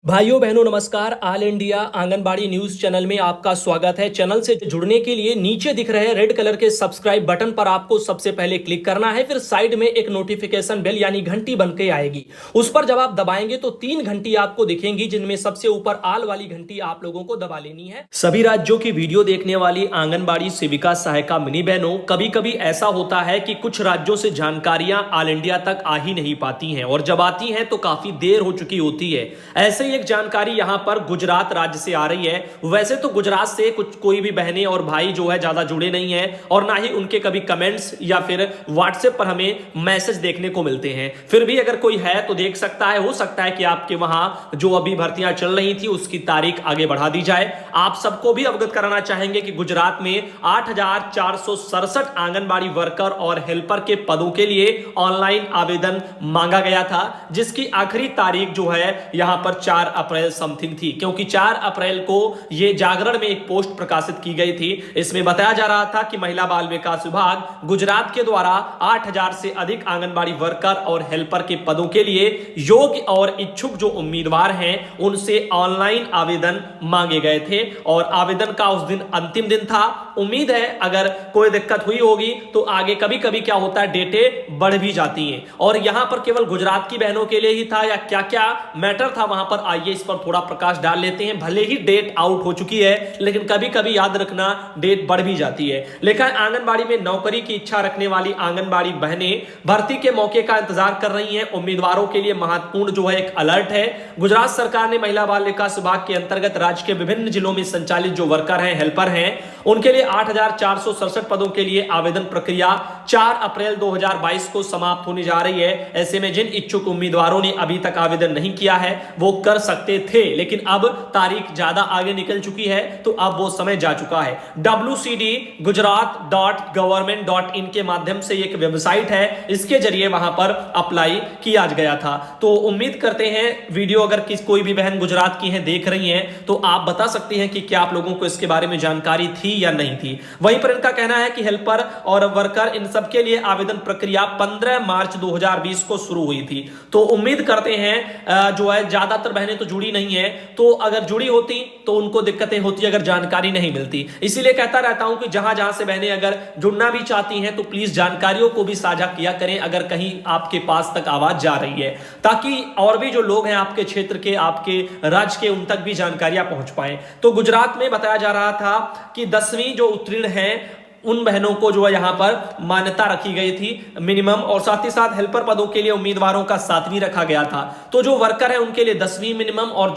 भाइयों बहनों नमस्कार। All India anganwadi news channel में आपका स्वागत है। चैनल से जुड़ने के लिए नीचे दिख रहे रेड कलर के सब्सक्राइब बटन पर आपको सबसे पहले क्लिक करना है। फिर साइड में एक नोटिफिकेशन बेल यानी घंटी बन के आएगी, उस पर जब आप दबाएंगे तो 3 घंटी आपको दिखेंगी, जिनमें सबसे ऊपर आल वाली घंटी आप लोगों को दबा लेनी है। सभी राज्यों की वीडियो देखने वाली आंगनबाड़ी सेविका सहायिका मिनी बहनों, कभी कभी ऐसा होता है कि कुछ राज्यों से जानकारियां ऑल इंडिया तक आ ही नहीं पाती हैं और जब आती हैं तो काफी देर हो चुकी होती है। ऐसे एक जानकारी यहां पर गुजरात राज्य से आ रही है। वैसे तो गुजरात से कोई भी बहनें और भाई जो है ज्यादा जुड़े नहीं है और ना ही उनके कभी कमेंट्स या फिर व्हाट्सएप पर हमें मैसेज देखने को मिलते हैं। फिर भी अगर कोई है तो देख सकता है, हो सकता है कि आपके वहां जो अभी भर्तियां चल रही थी उसकी तारीख आगे बढ़ा दी जाए। आप सबको भी अवगत कराना चाहेंगे कि गुजरात में 8,467 आंगनबाड़ी वर्कर और हेल्पर के पदों के लिए ऑनलाइन आवेदन मांगा गया था, जिसकी आखिरी तारीख जो है यहां पर 4 अप्रैल समथिंग थी, क्योंकि 4 अप्रैल को यह जागरण में एक पोस्ट प्रकाशित की गई थी। इसमें बताया जा रहा था कि महिला बाल विकास विभाग गुजरात के द्वारा 8,000 से अधिक आंगनबाड़ी वर्कर और हेल्पर के पदों के लिए योग्य और इच्छुक जो उम्मीदवार हैं उनसे ऑनलाइन आवेदन मांगे गए थे और आवेदन का उस दिन अंतिम दिन था। उम्मीद है अगर कोई दिक्कत हुई होगी तो आगे कभी कभी क्या होता है, डेटें बढ़ भी जाती हैं और यहां पर केवल गुजरात की बहनों के लिए ही था या क्या क्या मैटर था वहां पर, आइए इस पर थोड़ा प्रकाश डाल लेते हैं। भले ही डेट आउट हो चुकी है लेकिन कभी कभी याद रखना डेट बढ़ भी जाती है। लिखा है आंगनबाड़ी में नौकरी की इच्छा रखने वाली आंगनबाड़ी बहनें भर्ती के मौके का इंतजार कर रही हैं। उम्मीदवारों के लिए महत्वपूर्ण जो है एक अलर्ट है। गुजरात सरकार ने महिला बाल विकास विभाग के अंतर्गत राज्य के विभिन्न जिलों में संचालित जो वर्कर हैं, हेल्पर हैं, उनके लिए 8,467 पदों के लिए आवेदन प्रक्रिया 4 अप्रैल 2022 को समाप्त होने जा रही है। ऐसे में जिन इच्छुक उम्मीदवारों ने अभी तक आवेदन नहीं किया है वो कर सकते थे, लेकिन अब तारीख ज्यादा आगे निकल चुकी है तो अब वो समय जा चुका है। wcd.gujarat.government.in के माध्यम से एक वेबसाइट है, इसके जरिए वहां पर अप्लाई किया गया था। तो उम्मीद करते हैं वीडियो अगर कोई भी बहन गुजरात की है देख रही हैं तो आप बता सकती हैं कि क्या आप लोगों को इसके बारे में जानकारी थी या नहीं थी। वहीं पर इनका कहना है कि हेल्पर और वर्कर इन सबके लिए आवेदन प्रक्रिया 15 मार्च 2020 को शुरू हुई थी। तो उम्मीद करते हैं जो है ज्यादातर बहनें तो जुड़ी नहीं है, तो अगर जुड़ी होती तो उनको दिक्कतें होती अगर जानकारी नहीं मिलती। इसीलिए कहता रहता हूं कि जहां जहां से बहनें अगर जुड़ना भी चाहती हैं तो प्लीज जानकारियों को भी साझा किया करें अगर कहीं आपके पास तक आवाज जा रही है, ताकि और भी जो लोग हैं आपके क्षेत्र के, आपके राज्य के, उन तक भी जानकारियां पहुंच पाए। तो गुजरात में बताया जा रहा था कि 10वीं जो उत्तीर्ण हैं उन बहनों को जो है यहां पर मान्यता रखी गई थी मिनिमम, और साथ ही साथ हेल्पर पदों के लिए उम्मीदवारों का 7वीं रखा गया था। तो जो वर्कर है उनके लिए 10वीं मिनिमम और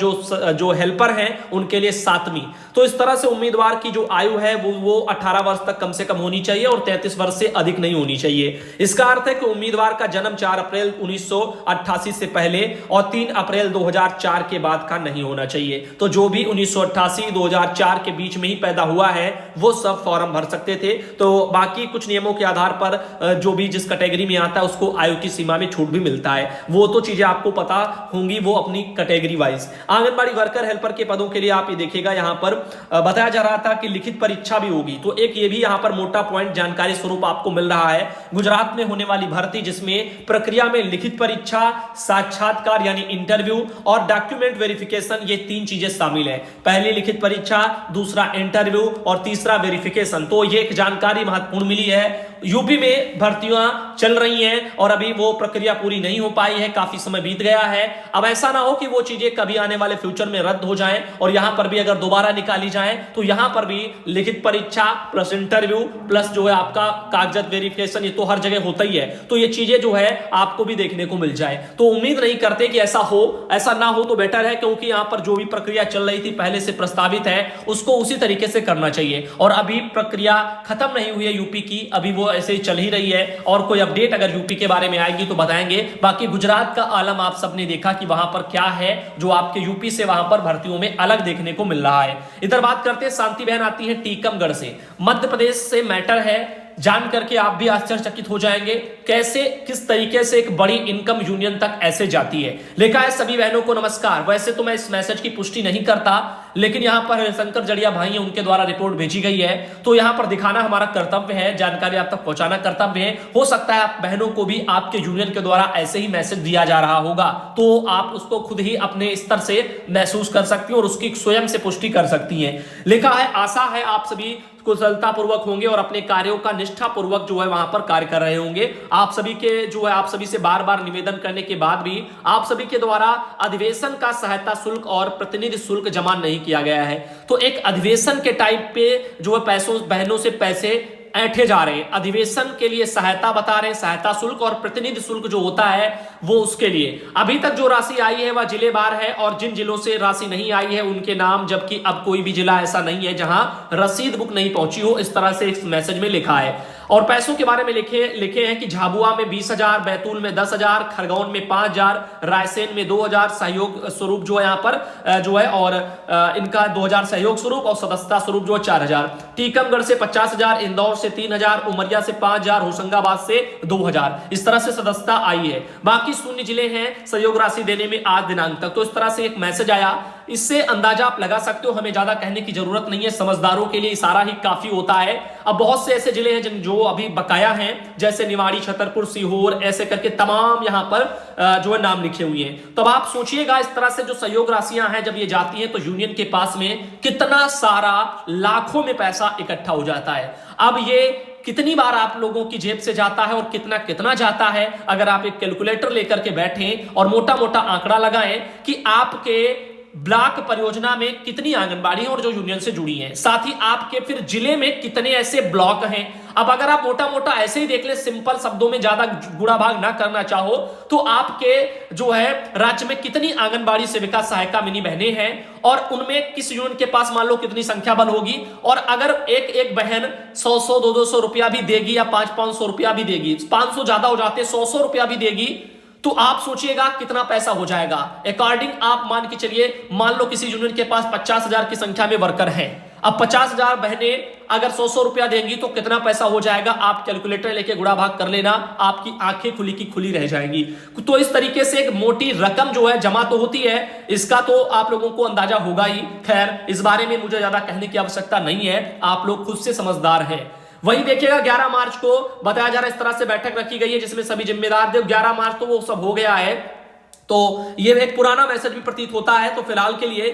जो हेल्पर हैं उनके लिए 7वीं। तो इस तरह से उम्मीदवार की जो आयु है वो 18 वर्ष तक कम से कम होनी चाहिए और 33 वर्ष से अधिक नहीं होनी चाहिए। इसका अर्थ है कि उम्मीदवार का जन्म 4 अप्रैल 1988 से पहले और 3 अप्रैल 2004 के बाद का नहीं होना चाहिए। तो जो भी 1988 2004 के बीच में ही पैदा हुआ है वो सब फॉर्म भर सकते थे। तो बाकी कुछ नियमों के आधार पर जो भी जिस कैटेगरी में आता है उसको आयु की सीमा में छूट भी मिलता है, वो तो चीजें आपको पता होंगी, वो अपनी category wise. Anganwadi worker helper के पदों के लिए आप ये देखिएगा यहां पर बताया जा रहा था कि लिखित परीक्षा भी होगी। तो एक ये भी यहां पर मोटा पॉइंट जानकारी स्वरूप आपको मिल रहा है। गुजरात में होने वाली भर्ती जिसमें प्रक्रिया में लिखित परीक्षा, साक्षात्कार यानी इंटरव्यू और डॉक्यूमेंट वेरिफिकेशन, ये 3 चीजें शामिल है। पहली लिखित परीक्षा, दूसरा इंटरव्यू और तीसरा वेरिफिकेशन। तो ये एक जानकारी महत्वपूर्ण मिली है। यूपी में भर्तियां चल रही हैं और अभी वो प्रक्रिया पूरी नहीं हो पाई है, काफी समय बीत गया है। अब ऐसा ना हो कि वो चीजें कभी आने वाले फ्यूचर में रद्द हो जाएं और यहां पर भी अगर दोबारा निकाली जाएं तो यहां पर भी लिखित परीक्षा प्लस इंटरव्यू प्लस जो है आपका कागजात वेरिफिकेशन, ये तो हर जगह होता ही है। तो ये चीजें जो है आपको भी देखने को मिल जाए। तो उम्मीद नहीं करते कि ऐसा हो, ऐसा ना हो तो बेटर है, क्योंकि यहां पर जो भी प्रक्रिया चल रही थी पहले से प्रस्तावित है उसको उसी तरीके से करना चाहिए। और अभी प्रक्रिया खत्म नहीं हुई है यूपी की, अभी वो ऐसे ही चल ही रही है और कोई अपडेट अगर यूपी के बारे में आएगी तो बताएंगे। बाकी गुजरात का आलम आप सबने देखा कि वहां पर क्या है जो आपके यूपी से वहां पर भर्तियों में अलग देखने को मिल रहा है। इधर बात करते हैं, शांति बहन आती है टीकमगढ़ से, मध्य प्रदेश से मैटर है। जान करके आप भी आश्चर्यचकित हो जाएंगे कैसे किस तरीके से एक बड़ी इनकम यूनियन तक ऐसे जाती है। लिखा है, सभी बहनों को नमस्कार। वैसे तो मैं इस मैसेज की पुष्टि नहीं करता, लेकिन यहां पर शंकर जड़िया भाई हैं, उनके द्वारा रिपोर्ट भेजी गई है, तो यहां पर दिखाना हमारा कर्तव्य है, जानकारी आप तक पहुंचाना कर्तव्य है। हो सकता है आप बहनों को भी आपके यूनियन के द्वारा ऐसे ही मैसेज दिया जा रहा होगा, तो आप उसको खुद ही अपने स्तर से महसूस कर सकती हैं और उसकी स्वयं से पुष्टि कर सकती हैं। लिखा है, आशा है आप सभी कुशलता पूर्वक होंगे और अपने कार्यों का निष्ठा पूर्वक जो है वहां पर कार्य कर रहे होंगे। आप सभी के जो है आप सभी से बार बार निवेदन करने के बाद भी आप सभी के द्वारा अधिवेशन का सहायता शुल्क और प्रतिनिधि शुल्क जमा नहीं किया गया है। तो एक अधिवेशन के टाइप पे जो है पैसों बहनों से पैसे ऐंठे जा रहे हैं। अधिवेशन के लिए सहायता बता रहे हैं, सहायता शुल्क और प्रतिनिधि शुल्क जो होता है वो उसके लिए। अभी तक जो राशि आई है वह जिलेवार है और जिन जिलों से राशि नहीं आई है उनके नाम, जबकि अब कोई भी जिला ऐसा नहीं है जहां रसीद बुक नहीं पहुंची हो, इस तरह से इस मैसेज में लिखा है। और पैसों के बारे में लिखे हैं कि झाबुआ में 20,000, बैतूल में 10,000, खरगोन में 5,000, रायसेन में 2,000 सहयोग स्वरूप जो है यहाँ पर जो है, और इनका 2,000 सहयोग स्वरूप और सदस्यता स्वरूप जो है 4,000। टीकमगढ़ से 50,000, इंदौर से 3,000, उमरिया से 5,000, होशंगाबाद से 2,000, इस तरह से सदस्यता आई है। बाकी शून्य जिले हैं सहयोग राशि देने में आज दिनांक तक। तो इस तरह से एक मैसेज आया, इससे अंदाजा आप लगा सकते हो, हमें ज्यादा कहने की जरूरत नहीं है, समझदारों के लिए इशारा ही काफी होता है। अब बहुत से ऐसे जिले हैं जो अभी बकाया हैं, जैसे निवाड़ी, छतरपुर, सीहोर, ऐसे करके तमाम यहां पर जो है नाम लिखे हुए हैं। तो अब आप सोचिएगा इस तरह से जो सहयोग राशियां हैं जब ये जाती हैं तो यूनियन के पास में कितना सारा लाखों में पैसा इकट्ठा हो जाता है। अब ये कितनी बार आप लोगों की जेब से जाता है और कितना कितना जाता है, अगर आप एक कैलकुलेटर लेकर के बैठें और मोटा मोटा आंकड़ा लगाएं कि आपके ब्लॉक परियोजना में कितनी आंगनबाड़ी और जो यूनियन से जुड़ी हैं, साथ ही आपके फिर जिले में कितने ऐसे ब्लॉक हैं। अब अगर आप मोटा मोटा ऐसे ही देख ले, सिंपल शब्दों में ज्यादा गुणा भाग ना करना चाहो, तो आपके जो है राज्य में कितनी आंगनबाड़ी सेविका सहायिका मिनी बहनें हैं और उनमें किस यूनियन के पास मान लो कितनी संख्या बल होगी। और अगर एक एक बहन 100-100, 200 रुपया भी देगी या 500-500 रुपया भी देगी, 500 ज्यादा हो जाते, 100 रुपया भी देगी, तो आप सोचिएगा कितना पैसा हो जाएगा। अकॉर्डिंग आप मान के चलिए, मान लो किसी यूनियन के पास 50,000 की संख्या में वर्कर हैं। अब 50,000 बहनें अगर 100 रुपया देंगी तो कितना पैसा हो जाएगा, आप कैलकुलेटर लेके गुणा भाग कर लेना, आपकी आंखें खुली की खुली रह जाएंगी। तो इस तरीके से एक मोटी रकम जो है जमा तो होती है, इसका तो आप लोगों को अंदाजा होगा ही। खैर, इस बारे में मुझे ज्यादा कहने की आवश्यकता नहीं है, आप लोग खुद से समझदार हैं। वही देखिएगा 11 मार्च को बताया जा रहा है, इस तरह से बैठक रखी गई है जिसमें सभी जिम्मेदार थे। 11 मार्च तो वो सब हो गया है, तो ये एक पुराना मैसेज भी प्रतीत होता है। तो फिलहाल के लिए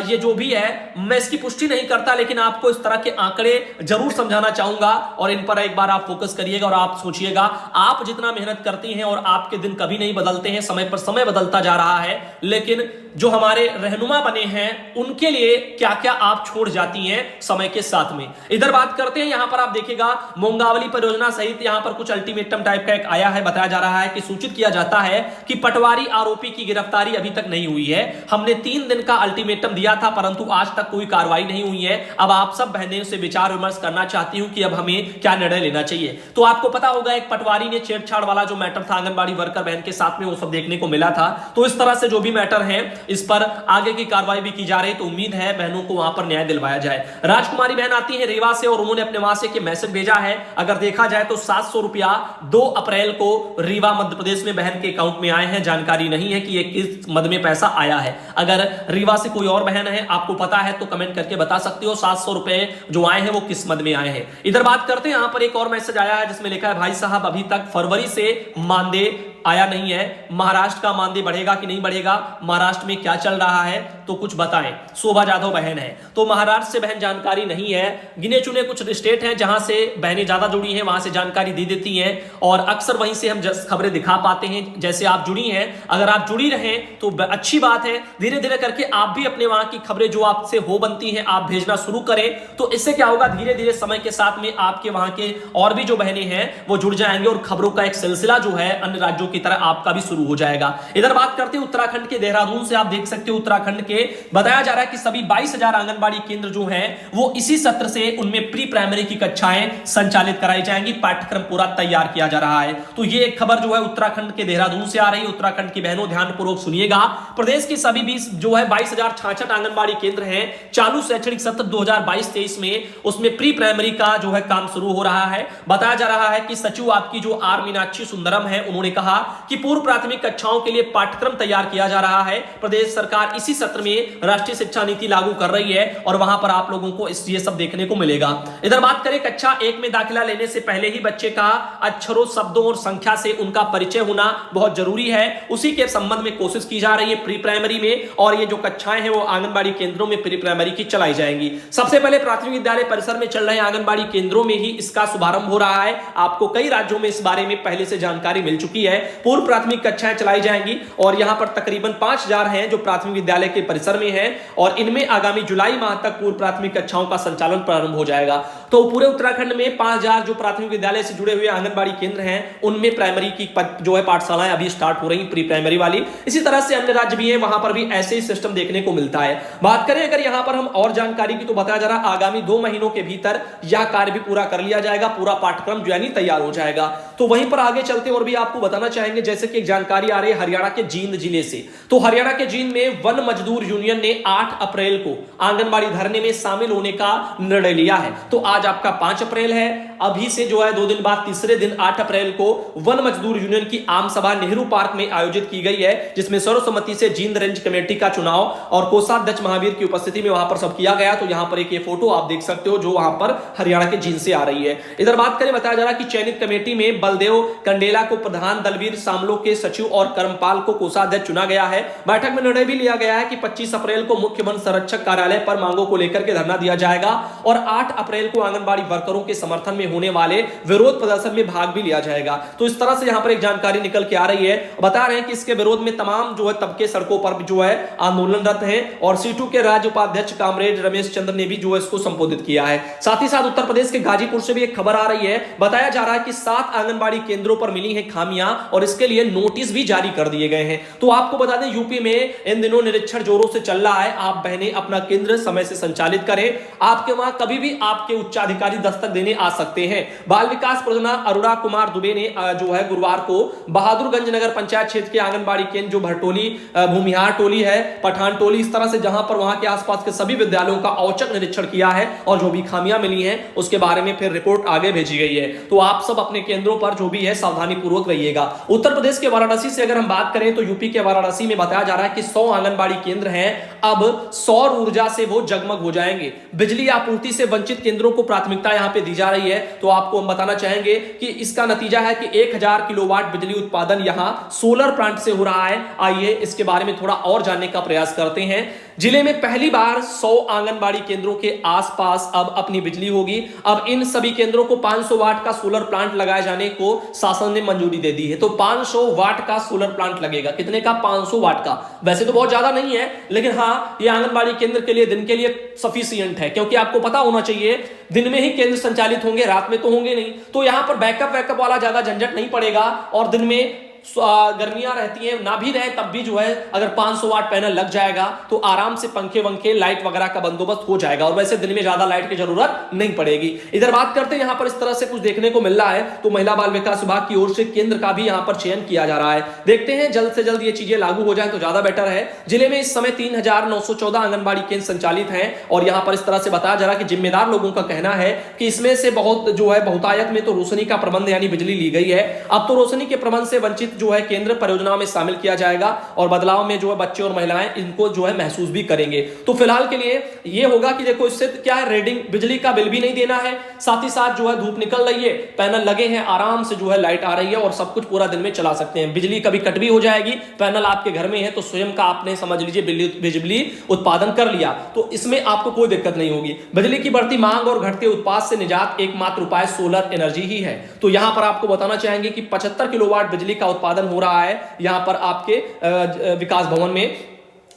ये जो भी है मैं इसकी पुष्टि नहीं करता, लेकिन आपको इस तरह के आंकड़े जरूर समझाना चाहूंगा और इन पर एक बार आप फोकस करिएगा और आप सोचिएगा, आप जितना मेहनत करती हैं और आपके दिन कभी नहीं बदलते हैं, समय पर समय बदलता जा रहा है, लेकिन जो हमारे रहनुमा बने हैं उनके लिए क्या क्या आप छोड़ जाती हैं समय के साथ में। इधर बात करते हैं, यहां पर आप देखिएगा मोंगावली परियोजना सहित यहां पर कुछ अल्टीमेटम टाइप का एक आया है। बताया जा रहा है कि सूचित किया जाता है कि पटवारी आरोपी की गिरफ्तारी अभी तक नहीं हुई है। हमने 3 दिन का अल्टीमेटम दिया था परंतु आज तक कोई कार्रवाई नहीं हुई है। अब आप सब बहनें से विचार विमर्श करना चाहती हूं कि अब हमें क्या निर्णय लेना चाहिए। तो आपको पता होगा एक पटवारी ने छेड़छाड़ वाला जो मैटर था आंगनबाड़ी वर्कर बहन के साथ में, वो सब देखने को मिला था। तो इस तरह से जो भी मैटर है इस पर आगे की कार्रवाई भी की जा रही है, तो उम्मीद है बहनों को वहां पर न्याय दिलवाया जाए। राजकुमारी बहन आती है रीवा से और उन्होंने अपने वहां से के मैसेज भेजा है। अगर देखा जाए तो 700 रुपया 2 अप्रैल को रीवा मध्य प्रदेश में बहन के अकाउंट में आए हैं। जानकारी नहीं है कि ये किस मद में पैसा आया है। अगर रीवा से कोई और बहन है आपको पता है तो कमेंट करके बता सकते हो 700 रुपए जो आए हैं वो किस मद में आए हैं। इधर बात करते हैं, यहां पर एक और मैसेज आया है जिसमें लिखा है, भाई साहब अभी तक फरवरी से मानदेय आया नहीं है, महाराष्ट्र का मानदेय बढ़ेगा कि नहीं बढ़ेगा, महाराष्ट्र में क्या चल रहा है तो कुछ बताएं। शोभा जाधव बहन है, तो महाराष्ट्र से बहन जानकारी नहीं है। गिने चुने कुछ स्टेट हैं जहां से बहनें ज्यादा जुड़ी हैं, वहां से जानकारी दे देती हैं और अक्सर वहीं से हम खबरें दिखा पाते हैं। जैसे आप जुड़ी हैं, अगर आप जुड़ी रहें तो अच्छी बात है। धीरे धीरे करके आप भी अपने वहां की खबरें जो आपसे हो बनती हैं आप भेजना शुरू करें, तो इससे क्या होगा, धीरे धीरे समय के साथ में आपके वहां के और भी जो बहनें हैं वो जुड़ जाएंगे और खबरों का एक सिलसिला जो है अन्य राज्यों की तरह आपका भी शुरू हो जाएगा। इधर बात करते हैं उत्तराखंड के, देहरादून से आप देख सकते हो उत्तराखंड के बताया जा रहा है कि सभी 22,000 आंगनबाड़ी केंद्र जो हैं वो इसी सत्र से उनमें प्री प्राइमरी की कक्षाएं संचालित कराई जाएंगी, पाठ्यक्रम पूरा तैयार किया जा रहा है। तो ये एक खबर जो है उत्तराखंड के देहरादून से आ रही है। उत्तराखंड की बहनों ध्यानपूर्वक सुनिएगा। प्रदेश की सभी 22,066 आंगनबाड़ी केंद्र हैं। चालू शैक्षणिक सत्र 2022-23 में उसमें प्री प्राइमरी का जो है काम शुरू हो रहा है। बताया जा रहा है कि सचिव आपकी जो आर मीनाक्षी सुंदरम है, उन्होंने कहा कि पूर्व प्राथमिक कक्षाओं के लिए पाठ्यक्रम तैयार किया जा रहा है। प्रदेश सरकार इसी सत्र में राष्ट्रीय शिक्षा नीति लागू कर रही है और वहां पर आप लोगों को ये सब देखने को मिलेगा। इधर बात करें कक्षा 1 में दाखिला लेने से पहले ही बच्चे का अक्षरों, शब्दों और संख्या से उनका परिचय होना बहुत जरूरी है। उसी के संबंध में कोशिश की जा रही है प्री प्राइमरी में, और ये जो कक्षाएं हैं वो आंगनबाड़ी केंद्रों में प्री प्राइमरी की चलाई जाएंगी। सबसे पहले प्राथमिक विद्यालय परिसर में चल रहे आंगनबाड़ी केंद्रों में ही इसका शुभारंभ हो रहा है। आपको कई राज्यों में इस बारे में पहले से जानकारी मिल चुकी है। पूर्व प्राथमिक कक्षाएं चलाई जाएंगी और यहां पर तकरीबन 5,000 हैं जो प्राथमिक विद्यालय के परिसर में हैं, और इनमें आगामी जुलाई माह तक पूर्व प्राथमिक कक्षाओं का संचालन प्रारंभ हो जाएगा। तो पूरे उत्तराखंड में 5,000 जो प्राथमिक विद्यालय से जुड़े हुए आंगनबाड़ी केंद्र हैं, उनमें प्राइमरी की जो है पाठशालाएं अभी स्टार्ट हो रही, प्री प्राइमरी वाली। इसी तरह से अन्य राज्य भी है, वहां पर भी ऐसे ही सिस्टम देखने को मिलता है। बात करें अगर यहां पर हम और जानकारी की, तो बताया जा रहा आगामी 2 महीनों के भीतर यह कार्य भी पूरा कर लिया जाएगा, पूरा पाठ्यक्रम जो यानी तैयार हो जाएगा। तो वहीं पर आगे चलते और भी आपको बताना चाहेंगे, जैसे कि एक जानकारी आ रही है हरियाणा के जींद जिले से। तो हरियाणा के जींद में वन मजदूर यूनियन ने 8 अप्रैल को आंगनबाड़ी धरने में शामिल होने का निर्णय लिया है। तो आज आपका 5 अप्रैल है, अभी से जो है 2 दिन बाद तीसरे दिन 8 अप्रैल को वन मजदूर यूनियन की आम सभा नेहरू पार्क में आयोजित की गई है, जिसमें सर्वसम्मति से जींद रेंज कमेटी का चुनाव और कोषाध्यक्ष महावीर की उपस्थिति में वहां पर सब किया गया। तो यहां पर एक ये फोटो आप देख सकते हो जो वहां पर हरियाणा के जींद से आ रही है। इधर बात करें, बताया जा रहा है कि चयनित कमेटी में बलदेव कंडेला को प्रधान, दलवीर सामलो के सचिव और कर्मपाल को कोषाध्यक्ष चुना गया है। बैठक में निर्णय भी लिया गया है कि 25 अप्रैल को मुख्य वन संरक्षक कार्यालय पर मांगों को लेकर के धरना दिया जाएगा और 8 अप्रैल को आंगनबाड़ी वर्करों के समर्थन में होने वाले विरोध प्रदर्शन में भाग भी लिया जाएगा। तो इस तरह से यहां पर एक जानकारी निकल के आ रही है। बता रहे हैं कि इसके विरोध में तमाम जो है तबके सड़कों पर जो है आंदोलनरत हैं, और सीटू के राज्य उपाध्यक्ष कामरेड रमेश चंद्र ने भी जो है इसको संबोधित किया है। साथ ही साथ उत्तर प्रदेश के गाजीपुर से भी एक खबर आ रही है। बताया जा रहा है कि 7 आंगनबाड़ी केंद्रों पर मिली है खामियां और इसके लिए नोटिस भी जारी कर दिए गए हैं। तो आपको बता दें, यूपी में इन दिनों निरीक्षण जोरों से चल रहा है। आप बहनें अपना केंद्र समय से संचालित करें, आपके वहां कभी भी आपके उच्चाधिकारी दस्तक देने आ सकते हैं। बाल विकास परियोजना अरुणा कुमार दुबे ने जो है गुरुवार को बहादुरगंज नगर पंचायत क्षेत्र के आंगनबाड़ी केंद्र जो भरटोली, भूमिहार टोली है, पठान टोली, इस तरह से जहां पर वहां के आसपास के सभी विद्यालयों का औचक निरीक्षण किया है और जो भी खामियां मिली हैं उसके बारे में फिर रिपोर्ट आगे भेजी गई है। तो आप सब अपने केंद्रों पर जो भी है सावधानी पूर्वक रहिएगा। उत्तर प्रदेश के वाराणसी से अगर हम बात करें तो यूपी के वाराणसी में बताया जा रहा है कि 100 आंगनबाड़ी केंद्र हैं, अब सौर ऊर्जा से वो जगमग हो जाएंगे। बिजली आपूर्ति से वंचित केंद्रों को प्राथमिकता यहां पे दी जा रही है। तो आपको हम बताना चाहेंगे कि इसका नतीजा है कि 1000 किलोवाट बिजली उत्पादन यहां सोलर प्लांट से हो रहा है। आइए इसके बारे में थोड़ा और जानने का प्रयास करते हैं। जिले में पहली बार 100 आंगनबाड़ी केंद्रों के आसपास अब अपनी बिजली होगी। अब इन सभी केंद्रों को 500 वाट का सोलर प्लांट लगाए जाने को शासन ने मंजूरी दे दी है। तो 500 वाट का सोलर प्लांट लगेगा। कितने का? 500 वाट का। वैसे तो बहुत ज्यादा नहीं है, लेकिन हाँ, ये आंगनबाड़ी केंद्र के लिए दिन के लिए सफिशिएंट है, क्योंकि आपको पता होना चाहिए दिन में ही केंद्र संचालित होंगे, रात में तो होंगे नहीं। तो यहां पर बैकअप वाला ज्यादा झंझट नहीं पड़ेगा, और दिन में गर्मियां रहती हैं ना भी रहे तब भी जो है अगर 500 वाट पैनल लग जाएगा तो आराम से पंखे वंखे लाइट वगैरह का बंदोबस्त हो जाएगा, और वैसे दिन में ज्यादा लाइट की जरूरत नहीं पड़ेगी। इधर बात करते हैं, यहां पर इस तरह से कुछ देखने को मिल रहा है। तो महिला बाल विकास विभाग की ओर से केंद्र का भी यहां पर चयन किया जा रहा है। देखते हैं जल्द से जल्द ये चीजें लागू हो जाए तो ज्यादा बेटर है। जिले में इस समय 3914 आंगनबाड़ी केंद्र संचालित हैं, और यहां पर इस तरह से बताया जा रहा है कि जिम्मेदार लोगों का कहना है कि इसमें से बहुत जो है बहुतायत में तो रोशनी का प्रबंध यानी बिजली ली गई है। अब तो रोशनी के प्रबंध से वंचित जो है केंद्र परियोजनाओं में शामिल किया जाएगा, और बदलाव में जो है बच्चे और महिलाएं इनको जो है महसूस भी करेंगे। तो फिलहाल के लिए ये होगा कि देखो, इससे क्या है, रीडिंग बिजली का बिल भी नहीं देना है, साथ ही साथ जो है धूप निकल रही है, पैनल लगे हैं, आराम से जो है लाइट आ रही है और सब कुछ पूरा दिन में चला सकते हैं। बिजली कभी कट भी हो जाएगी, पैनल आपके घर में है तो स्वयं का आपने समझ लीजिए बिजली उत्पादन कर लिया, तो इसमें आपको कोई दिक्कत नहीं होगी। बिजली की बढ़ती मांग और घटते उत्पाद से निजात एकमात्र उपाय सोलर एनर्जी ही है। तो यहां पर आपको बताना चाहेंगे कि 75 किलोवाट बिजली का उत्पादन हो रहा है यहां पर आपके विकास भवन में।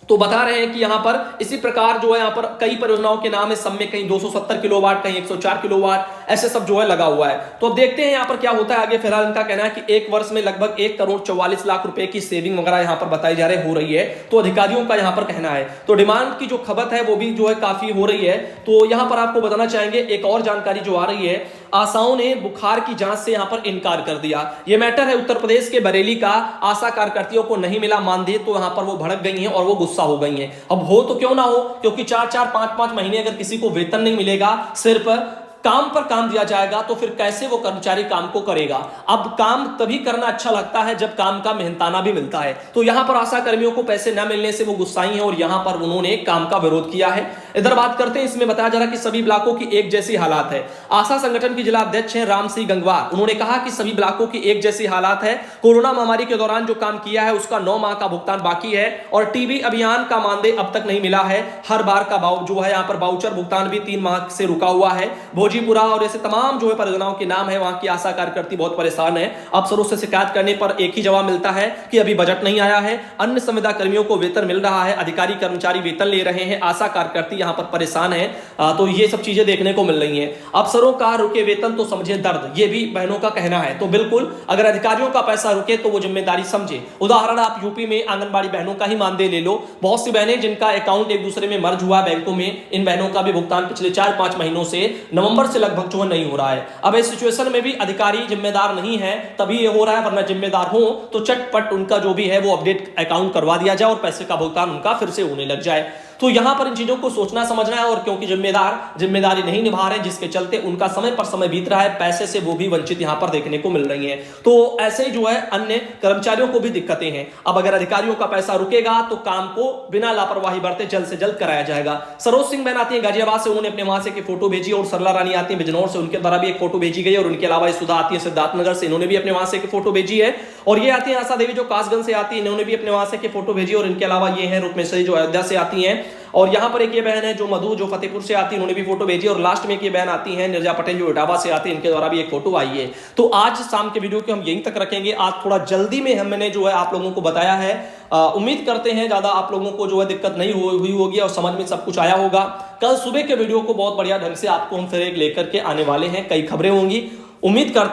तो बता रहे हैं कि यहां पर इसी प्रकार जो है यहां पर कई परियोजनाओं के नाम है, सब में कहीं 270 किलोवाट, कहीं 104 किलोवाट, ऐसे सब जो है लगा हुआ है। तो अब देखते हैं यहां पर क्या होता है आगे। फिलहाल इनका कहना है कि एक वर्ष में लगभग 1 करोड़ 44 लाख रुपए की सेविंग वगैरह यहां पर बताई जा रही हो रही है। तो अधिकारियों का यहां पर कहना है। तो डिमांड की जो खपत है वो भी जो है काफी हो रही है। तो यहां पर आपको बताना चाहेंगे एक और जानकारी जो आ रही है, आशाओं ने बुखार की जांच से यहां पर इनकार कर दिया। यह मैटर है उत्तर प्रदेश के बरेली का। आशा कार्यकर्तियों को नहीं मिला मानदेय तो यहां पर वो भड़क गई हैं और वो गुस्सा हो गई हैं। अब हो तो क्यों ना हो, क्योंकि 4-4 5-5 महीने अगर किसी को वेतन नहीं मिलेगा, सिर्फ काम पर काम दिया जाएगा, तो फिर कैसे वो कर्मचारी काम को करेगा। अब काम तभी करना अच्छा लगता है जब काम का मेहनताना भी मिलता है। तो यहां पर आशा कर्मियों को पैसे न मिलने से वो गुस्साई हैं और यहां पर उन्होंने काम का विरोध किया है। इधर बात करते हैं, इसमें बताया जा रहा है कि सभी ब्लॉकों की एक जैसी हालात है। आशा संगठन के जिला अध्यक्ष हैं राम सिंह गंगवार। उन्होंने कहा कि सभी ब्लॉकों की एक जैसी हालात है। कोरोना महामारी के दौरान जो काम किया है उसका 9 माह का भुगतान बाकी है और टीबी अभियान का मानदेय अब तक नहीं मिला है। हर बार का जो है यहाँ पर बाउचर भुगतान भी 3 माह से रुका हुआ है। भोजीपुरा और ऐसे तमाम जो है परियोजनाओं के नाम है, वहां की आशा कार्यकर्ती बहुत परेशान है। अफसरों से शिकायत करने पर एक ही जवाब मिलता है कि अभी बजट नहीं आया है। अन्य संविदा कर्मियों को वेतन मिल रहा है, अधिकारी कर्मचारी वेतन ले रहे हैं, आशा कार्यकर्ती यहां पर परेशान है। तो ये सब चीजें देखने को मिल रही हैं। अफसरों का रुके वेतन तो समझे दर्द, ये भी बहनों का कहना है। तो बिल्कुल अगर अधिकारियों का पैसा रुके तो वो जिम्मेदारी समझे। उदाहरण आप यूपी में आंगनबाड़ी बहनों का ही मानदेय ले लो। बहुत सी बहनें जिनका अकाउंट एक दूसरे में मर्ज हुआ बैंकों में, इन बहनों का भी भुगतान पिछले 4-5 महीनों से नवंबर से लगभग जो नहीं हो रहा है। अब इस सिचुएशन में भी अधिकारी जिम्मेदार नहीं है, तभी ये हो रहा है, वरना जिम्मेदार हो तो चटपट उनका जो भी है वो अपडेट अकाउंट करवा दिया जाए और पैसे का भुगतान उनका फिर से होने लग जाए। तो यहां पर इन चीजों को सोचना समझना है। और क्योंकि जिम्मेदारी नहीं निभा रहे, जिसके चलते उनका समय पर समय बीत रहा है, पैसे से वो भी वंचित यहां पर देखने को मिल रही हैं। तो ऐसे ही जो है अन्य कर्मचारियों को भी दिक्कतें हैं। अब अगर अधिकारियों का पैसा रुकेगा तो काम को बिना लापरवाही बरते जल्द से जल्द कराया जाएगा। सरोज सिंह बहन आती है गाजियाबाद से, उन्होंने अपने वहां से फोटो भेजी, और सरला रानी आती है बिजनौर से, उनके द्वारा भी एक फोटो भेजी गई। और उनके अलावा सुधा आती है सिद्धार्थनगर से, इन्होंने भी अपने वहां से फोटो भेजी है। और ये आती है आशा देवी जो कासगंज से आती है, इन्होंने भी अपने वहां से फोटो भेजी। और इनके अलावा ये है रुक्मेश्वरी जो अयोध्या से आती है। और यहां पर एक ये बहन है जो मधु जो फतेहपुर से आती है, उन्होंने भी फोटो भेजी। और लास्ट में एक ये बहन आती है निर्जा पटेल जो इटावा से आती है, इनके द्वारा भी एक फोटो आई है। तो आज शाम के वीडियो को हम यहीं तक रखेंगे। आज थोड़ा जल्दी में हमने जो है आप लोगों को बताया है। उम्मीद करते हैं ज्यादा आप लोगों को जो है दिक्कत नहीं हुई होगी और समझ में सब कुछ आया होगा। कल सुबह के वीडियो को बहुत बढ़िया ढंग से आपको हम फिर एक लेकर के आने वाले हैं, कई खबरें होंगी। उम्मीद कर